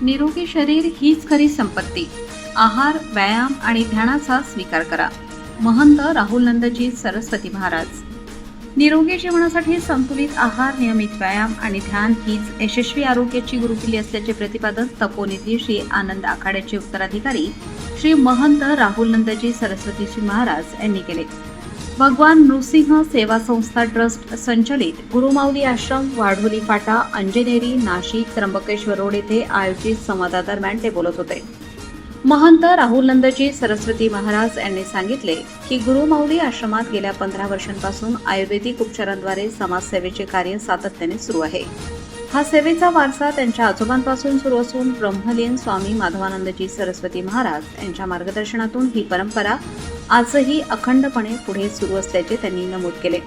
निरोगी शरीर हीच खरी संपत्ती. आहार, व्यायाम आणि ध्यानाचा स्वीकार करा. महंत राहुल नंदजी सरस्वती महाराज. निरोगी जीवनासाठी संतुलित आहार, नियमित व्यायाम आणि ध्यान हीच यशस्वी आरोग्याची गुरुकिल्ली असल्याचे प्रतिपादन तपोनिधी श्री आनंद आखाड्याचे उत्तराधिकारी श्री महंत राहुल नंदजी सरस्वतीजी महाराज यांनी केले. भगवान नृसिंह सेवा संस्था ट्रस्ट संचलित गुरुमाऊली आश्रम, वाढोली फाटा, अंजनेरी, नाशिक, त्र्यंबकेश्वर रोड येथे आयोजित संवादादरम्यान ते बोलत होते. महंत राहुल नंदजी सरस्वती महाराज यांनी सांगितले की गुरुमाऊली आश्रमात गेल्या 15 वर्षांपासून आयुर्वेदिक उपचारांद्वारे समाजसेवेचे कार्य सातत्याने सुरू आहे. हा सेवेचा वारसा त्यांच्या आजोबांपासून सुरू असून ब्रह्मलीन स्वामी माधवानंदजी सरस्वती महाराज यांच्या मार्गदर्शनातून ही परंपरा आजही अखंडपणे पुढे सुरू असल्याचे त्यांनी नमूद केले.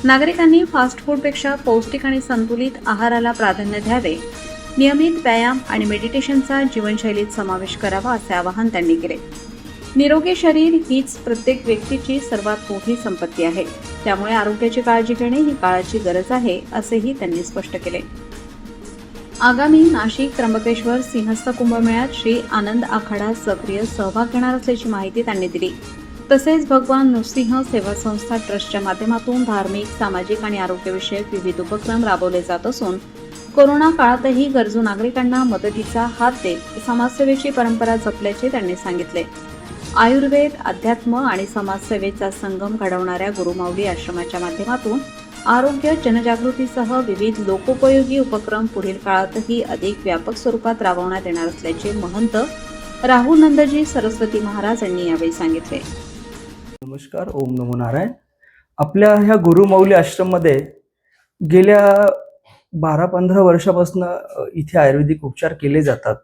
नागरिकांनी फास्ट फूडपेक्षा पौष्टिक आणि संतुलित आहाराला प्राधान्य द्यावे, नियमित व्यायाम आणि मेडिटेशनचा जीवनशैलीत समावेश करावा असे आवाहन त्यांनी केले. निरोगी शरीर हीच प्रत्येक व्यक्तीची सर्वात मोठी संपत्ती आहे. त्यामुळे आरोग्याची काळजी घेणे ही काळाची गरज आहे असेही त्यांनी स्पष्ट केले. आगामी नाशिक, त्र्यंबकेश्वर सिंहस्थ कुंभमेळ्यात श्री आनंद आखाडा सक्रिय सहभाग घेणार असल्याची माहिती त्यांनी दिली. तसेच भगवान नृसिंह सेवा संस्था ट्रस्टच्या माध्यमातून धार्मिक, सामाजिक आणि आरोग्यविषयक विविध उपक्रम राबवले जात असून कोरोना काळातही गरजू नागरिकांना मदतीचा हात देत समाजसेवेची परंपरा जपल्याचे त्यांनी सांगितले. आयुर्वेद, अध्यात्म आणि समाजसेवेचा संगम घडवणाऱ्या गुरुमाऊली आश्रमाच्या माध्यमातून आरोग्य जनजागृतीसह विविध लोकोपयोगी उपक्रम पुढील काळातही अधिक व्यापक स्वरूपात राबवण्यात येणार असल्याचे महंत राहुल नंदजी सरस्वती महाराज यांनी यावेळी सांगितले. नमस्कार, ओम नमो नारायण. आपल्या ह्या गुरुमाऊली आश्रममध्ये गेल्या 12-15 वर्षापासून इथे आयुर्वेदिक उपचार केले जातात.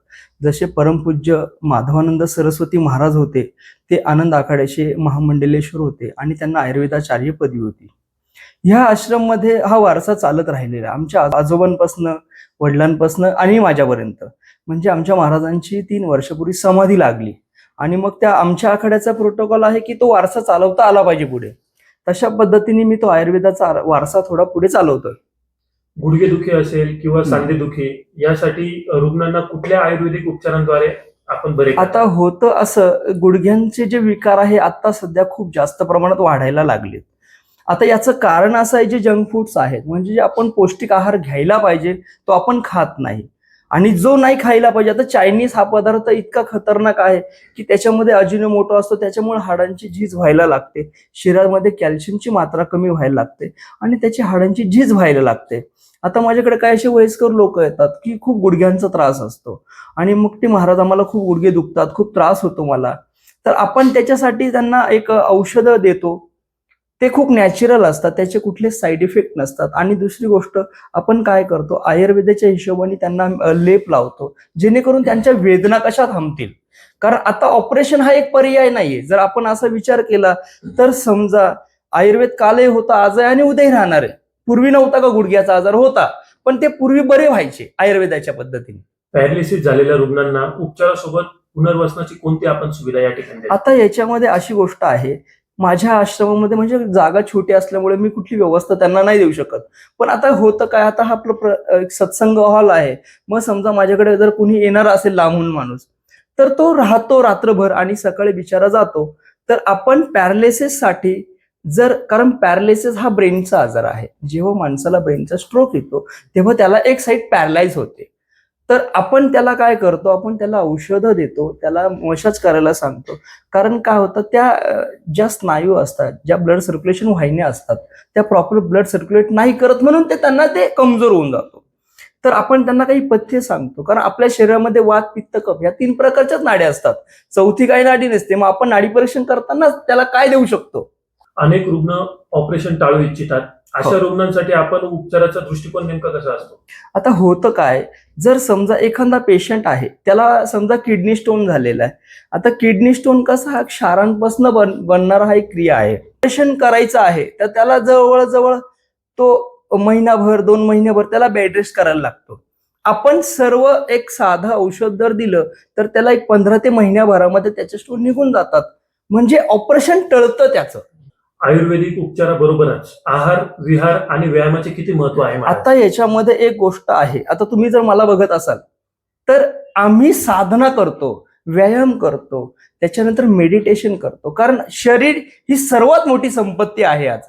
जसे परमपूज्य माधवानंद सरस्वती महाराज होते, ते आनंद आखाड्याचे महामंडलेश्वर होते आणि त्यांना आयुर्वेदाचार्य पदवी होती. ह्या आश्रममध्ये हा वारसा चालत राहिलेला आमच्या आजोबांपासून, वडिलांपासून आणि माझ्यापर्यंत. म्हणजे आमच्या महाराजांची 3 वर्षापूर्वी समाधी लागली आणि मग त्या आमच्या आखाड्याचा प्रोटोकॉल आहे की तो वारसा चालवता आला पाहिजे पुढे. तशा पद्धतीने मी तो आयुर्वेदाचा वारसा थोडा पुढे चालवतोय. गुडघेदुखी असेल किंवा सांधेदुखी यासाठी रुग्णांना कुठल्या आयुर्वेदिक उपचारांद्वारे आपण बरे करतो? आता होतं असं, गुडघ्यांचे जे विकार आहे आता सध्या खूप जास्त प्रमाणात वाढायला लागलेत. आता याचं कारण असं आहे, जे जंक फूड्स आहेत, म्हणजे जे आपण पौष्टिक आहार घ्यायला पाहिजे तो आपण खात नाही आणि जो नाही खायला पाहिजे. आता चायनीज हा पदार्थ इतका खतरनाक आहे की त्याच्यामध्ये अजिनोमोटो असतो, त्याच्यामुळे हाडांची झीज व्हायला लागते, शरीरामध्ये कॅल्शियमची मात्रा कमी व्हायला लागते आणि त्याची हाडांची झीज व्हायला लागते. आता माझ्याकडे काय असे वयस्कर लोक येतात की खूप गुडघ्यांचा त्रास असतो आणि मग ते महाराज आम्हाला खूप गुडघे दुखतात, खूप त्रास होतो मला. तर आपण त्याच्यासाठी त्यांना एक औषधं देतो, ते खूप नॅचरल असतात, त्याचे कुठले साईड इफेक्ट नसतात. आणि दुसरी गोष्ट, आपण काय करतो, आयुर्वेदाच्या हिशोबाने त्यांना लेप लावतो जेणेकरून त्यांच्या वेदना कशा थांबतील. कारण आता ऑपरेशन हा एक पर्याय नाहीये. जर आपण असा विचार केला तर समजा आयुर्वेद कालही होता, आजही आणि उद्याही राहणार आहे. पूर्वी नव्हता का गुडघ्याचा आजार? होता, पण ते पूर्वी बरे व्हायचे आयुर्वेदाच्या पद्धतीने. पॅरालिसिस झालेल्या रुग्णांना उपचारासोबत पुनर्वसनाची कोणती आपण सुविधा या ठिकाणी देतो? आता याच्यामध्ये अशी गोष्ट आहे, माझ्या आश्रमामध्ये म्हणजे जागा छोटी असल्यामुळे मी कुठली व्यवस्था त्यांना नाही देऊ शकत. पण आता होतं काय, आता हा आपलं सत्संग हॉल आहे. मग समजा माझ्याकडे जर कुणी येणार असेल लांबून माणूस, तर तो राहतो रात्रभर आणि सकाळी बिचारा जातो. तर आपण पॅरालिसिस साठी कारण पॅरालिसिस हा ब्रेनचा आजार आहे. जेव्हा माणसाला ब्रेनचा स्ट्रोक येतो तेव्हा त्याला एक साईड पॅरालाइज होते. तर आपण त्याला काय करतो, आपण त्याला औषधं देतो, त्याला मसाज करायला सांगतो. कारण काय होतं, त्या ज्या स्नायू असतात, ज्या ब्लड सर्क्युलेशन वाहिन्या असतात, त्या प्रॉपर ब्लड सर्क्युलेट नाही करत, म्हणून त्यांना ते कमजोर होऊन जातो. तर आपण त्यांना काही पथ्य सांगतो. कारण आपल्या शरीरामध्ये वात, पित्त, कफ या 3 प्रकारच्याच नाडी असतात, चौथी काही नाडी नसते. मग आपण नाडी परीक्षण करताना त्याला काय देऊ शकतो? अनेक रुग्ण ऑपरेशन टाळू इच्छितात. अशा रुग्णांसाठी आपण उपचाराचा दृष्टिकोन नेमका कसा असतो? आता होतं काय, जर समजा एखादा पेशंट आहे, त्याला समजा किडनी स्टोन झालेला आहे. आता किडनी स्टोन कसा, हा क्षारांपासून बनणारा हा एक क्रिया आहे. ऑपरेशन करायचं आहे तर त्याला जवळजवळ तो महिनाभर, 2 महिन्याभर त्याला बेड रेस्ट करायला लागतो. आपण सर्व एक साधं औषध जर दिलं तर त्याला एक 15 ते महिन्याभरामध्ये त्याचे स्टोन निघून जातात. म्हणजे ऑपरेशन टळतं त्याचं. आयुर्वेदिक उपचाराबरोबरच आहार, विहार आणि व्यायामाचे किती महत्व आहे? आता याच्यामध्ये एक गोष्ट आहे, आता तुम्ही जर मला बघत असाल तर आम्ही साधना करतो, व्यायाम करतो, त्याच्यानंतर मेडिटेशन करतो, कारण शरीर ही सर्वात मोठी संपत्ती आहे आज.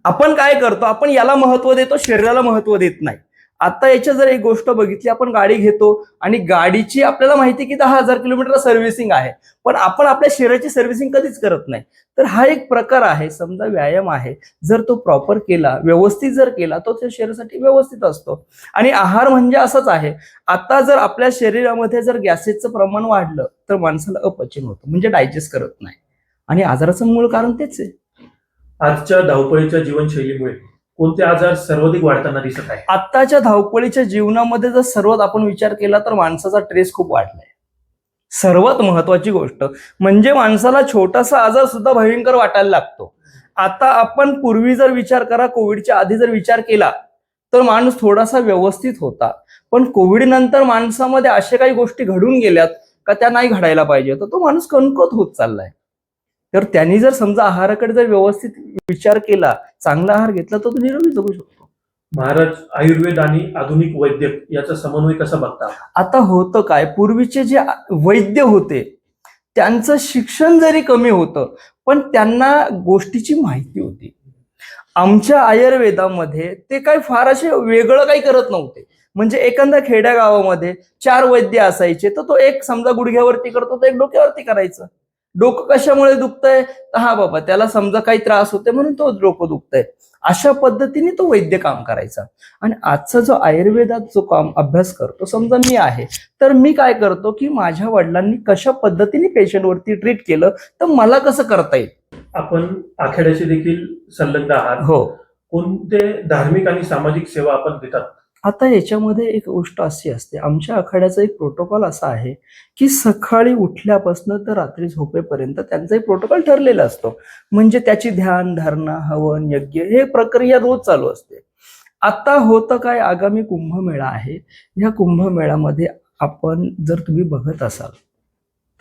आपण काय करतो, आपण याला महत्व देतो, शरीराला महत्व देत नाही. आता याच्या जर एक गोष्ट बघितली, आपण गाडी घेतो आणि गाडीची आपल्याला माहिती की 10,000 किलोमीटर सर्व्हिसिंग आहे, पण आपण आपल्या शरीराची सर्व्हिसिंग कधीच करत नाही. तर हा एक प्रकार आहे, समजा व्यायाम आहे, जर तो प्रॉपर केला, व्यवस्थित जर केला, तो त्या शरीरासाठी व्यवस्थित असतो. आणि आहार म्हणजे असंच आहे. आता जर आपल्या शरीरामध्ये जर गॅसेसचं प्रमाण वाढलं तर माणसाला अपचन होतं, म्हणजे डायजेस्ट करत नाही, आणि आजाराचं मूळ कारण तेच आहे. आजच्या धावपळीच्या जीवनशैलीमुळे कोणते आजार सर्वाधिक वाढताना दिसत आहे? आत्ताच्या धावपळीच्या जीवनामध्ये जर सर्वात आपण विचार केला तर माणसाचा ट्रेस खूप वाढलाय. सर्वात महत्वाची गोष्ट म्हणजे माणसाला छोटासा आजार सुद्धा भयंकर वाटायला लागतो. आता आपण पूर्वी जर विचार करा, कोविडच्या आधी जर विचार केला तर माणूस थोडासा व्यवस्थित होता, पण कोविड नंतर माणसामध्ये अशा काही गोष्टी घडून गेल्यात का त्या नाही घडायला पाहिजे, तर तो माणूस कणकवत होत चाललाय. तर त्यांनी जर समजा आहाराकडे जर व्यवस्थित विचार केला, चांगला आहार घेतला, तर तो निरोगी जगू शकतो. महाराज, आयुर्वेद आणि आधुनिक वैद्यक याचा समन्वय कसा बघता? आता होतं काय, पूर्वीचे जे वैद्य होते त्यांचं शिक्षण जरी कमी होतं पण त्यांना गोष्टीची माहिती होती. आमच्या आयुर्वेदामध्ये ते काही फार असे वेगळं काही करत नव्हते. म्हणजे एखाद्या खेड्या गावामध्ये 4 वैद्य असायचे, तर तो एक समजा गुडघ्यावरती करतो, तर एक डोक्यावरती करायचं. डोकं कशामुळे दुखतंय, हा बाबा त्याला समजा काही त्रास होते म्हणून तो डोकं दुखतंय, अशा पद्धतीने तो वैद्य काम करायचा. आणि आजचा जो आयुर्वेदात जो काम अभ्यास करतो, समजा मी आहे, तर मी काय करतो की माझ्या वडिलांनी कशा पद्धतीने पेशंटवरती ट्रीट केलं तर मला कसं करता येईल. आपण आखाड्याचे देखील संलग्न आहात. हो, कोणते धार्मिक आणि सामाजिक सेवा आपण देतात? आता याच्यामध्ये एक गोष्ट अशी असते, आमच्या आखाड्याचा एक प्रोटोकॉल असा आहे की सकाळी उठल्यापासून तर रात्री झोपेपर्यंत त्यांचा एक प्रोटोकॉल ठरलेला असतो. म्हणजे त्याची ध्यान धारणा, हवन, यज्ञ हे प्रक्रिया रोज चालू असते. आता होतं काय, आगामी कुंभमेळा आहे. या कुंभमेळ्यामध्ये आपण जर तुम्ही बघत असाल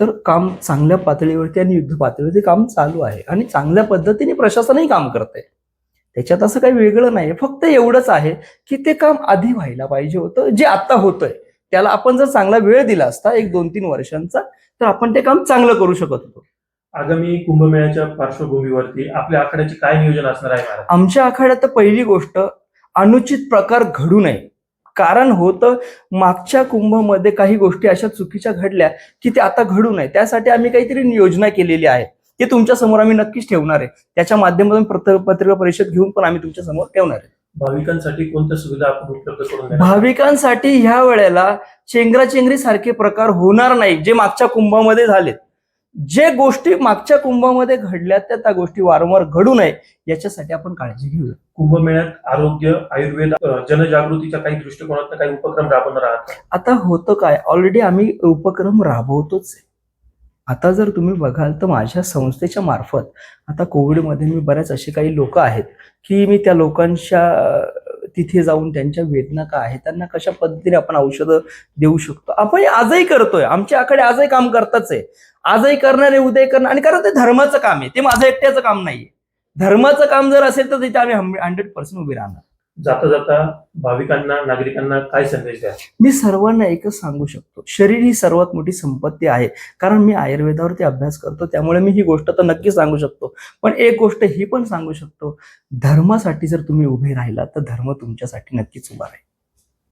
तर काम चांगल्या पातळीवरती आणि युद्ध पातळीवरती काम चालू आहे आणि चांगल्या पद्धतीने प्रशासनही काम करते. त्याच्यात असं काही वेगळं नाही, फक्त एवढंच आहे की ते काम आधी व्हायला पाहिजे होतं. जे आता होतंय त्याला आपण जर चांगला वेळ दिला असता, 1-2-3 वर्षांचा, तर आपण ते काम चांगलं करू शकत होतो. आगामी कुंभमेळ्याच्या पार्श्वभूमीवरती आपल्या आखाड्याचे काय नियोजन असणार आहे महाराज? आमच्या आखाड्यात तर पहिली गोष्ट, अनुचित प्रकार घडू नये. कारण होतं, मागच्या कुंभमध्ये काही गोष्टी अशा चुकीच्या घडल्या की ते आता घडू नये, त्यासाठी आम्ही काहीतरी योजना केलेली आहे. ते तुमच्या समोर आम्ही नक्कीच ठेवणार आहे. त्याच्या माध्यमातून पत्रकार परिषद घेऊन पण आम्ही तुमच्या समोर ठेवणार आहे. भाविकांसाठी कोणत्या सुविधा आपण उपलब्ध करून देणार? भाविकांसाठी ह्या वेळेला चेंगराचेंगरी सारखे प्रकार होणार नाही, जे मागच्या कुंभामध्ये झालेत. जे गोष्टी मागच्या कुंभामध्ये घडल्या त्या गोष्टी वारंवार घडू नये याच्यासाठी आपण काळजी घेऊया. कुंभमेळ्यात आरोग्य, आयुर्वेद, जनजागृतीच्या काही दृष्टिकोनातून काही उपक्रम राबवणार आहात? आता होतं काय, ऑलरेडी आम्ही उपक्रम राबवतोच आहे. आता जर तुम्ही बघाल तर माझ्या संस्थेच्या मार्फत आता कोविडमध्ये मी बऱ्याच असे काही लोक आहेत की मी त्या लोकांच्या तिथे जाऊन त्यांच्या वेदना काय आहेत, त्यांना कशा पद्धतीने आपण औषधं देऊ शकतो, आपण आजही करतोय. आमच्या आकडे आजही काम करताच आहे, आजही करणार आहे, उद्या करणार. आणि कारण ते धर्माचं काम आहे, ते माझं एकट्याचं काम नाहीये. धर्माचं काम जर असेल तर तिथे आम्ही 100% उभे राहणार. जाता जाता भाविकांना, नागरिकांना काय संदेश द्या? मी सर्वांना एकच सांगू शकतो, शरीर ही सर्वात मोठी संपत्ती आहे. कारण मी आयुर्वेदावरती अभ्यास करतो, त्यामुळे मी ही गोष्ट तर नक्की सांगू शकतो. पण एक गोष्ट ही पण सांगू शकतो, धर्मासाठी जर तुम्ही उभे राहिला तर धर्म तुमच्यासाठी नक्कीच उभा राहील.